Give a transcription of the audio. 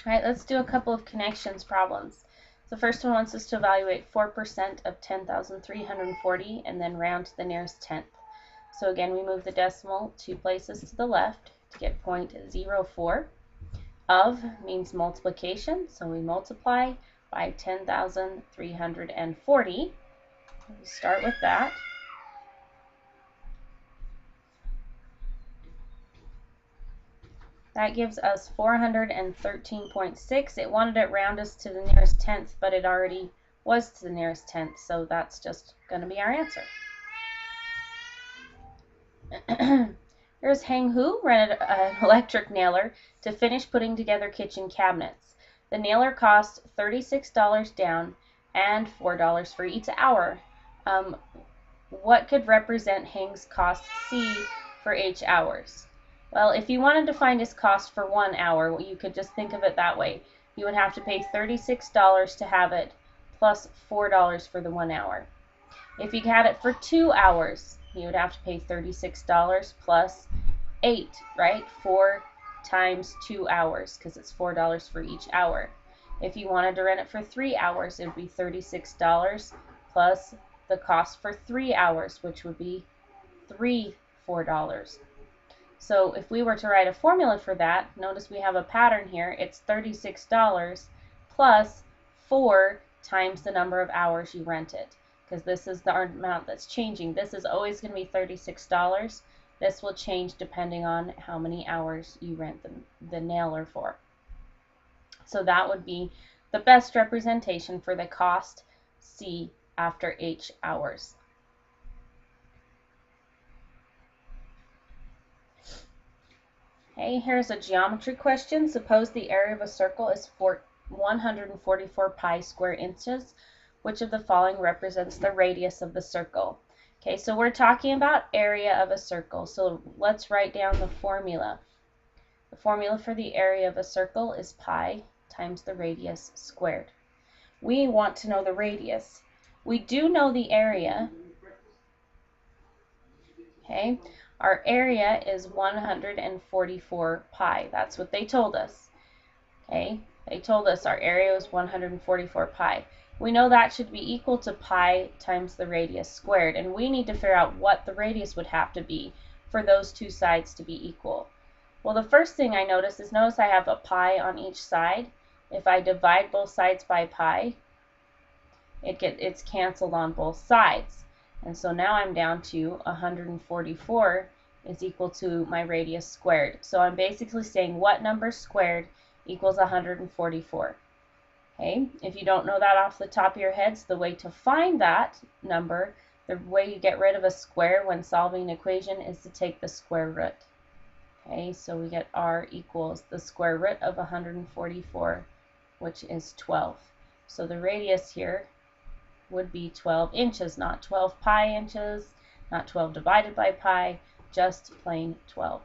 All right, let's do a couple of connections problems. The first one wants us to evaluate 4% of 10,340 and then round to the nearest tenth. So again, we move the decimal 2 places to the left to get 0.04. Of means multiplication, so we multiply by 10,340. We start with that. That gives us 413.6. It wanted it round us to the nearest tenth, but it already was to the nearest tenth, so that's just going to be our answer. Here's Hang Hu rented an electric nailer to finish putting together kitchen cabinets. The nailer cost $36 down and $4 for each hour. What could represent Hang's cost C for H hours? Well, if you wanted to find his cost for 1 hour, you could just think of it that way. You would have to pay $36 to have it plus $4 for the 1 hour. If you had it for 2 hours, you would have to pay $36 plus 8, right? 4 times 2 hours, because it's $4 for each hour. If you wanted to rent it for 3 hours, it would be $36 plus the cost for 3 hours, which would be $4. So if we were to write a formula for that, notice we have a pattern here. It's $36 plus 4 times the number of hours you rented, because this is the amount that's changing. This is always going to be $36. This will change depending on how many hours you rent the nailer for. So that would be the best representation for the cost C after H hours. Okay, here's a geometry question. Suppose the area of a circle is 144 pi square inches. Which of the following represents the radius of the circle? Okay, so we're talking about area of a circle. So let's write down the formula. The formula for the area of a circle is pi times the radius squared. We want to know the radius. We do know the area. Okay, our area is 144 pi. That's what they told us. Okay, they told us our area was 144 pi. We know that should be equal to pi times the radius squared, and we need to figure out what the radius would have to be for those two sides to be equal. Well, the first thing I notice I have a pi on each side. If I divide both sides by pi, it's canceled on both sides. And so now I'm down to 144 is equal to my radius squared. So I'm basically saying what number squared equals 144. Okay, if you don't know that off the top of your heads, the way to find that number, the way you get rid of a square when solving an equation is to take the square root. Okay, so we get r equals the square root of 144, which is 12. So the radius here would be 12 inches, not 12 pi inches, not 12 divided by pi, just plain 12.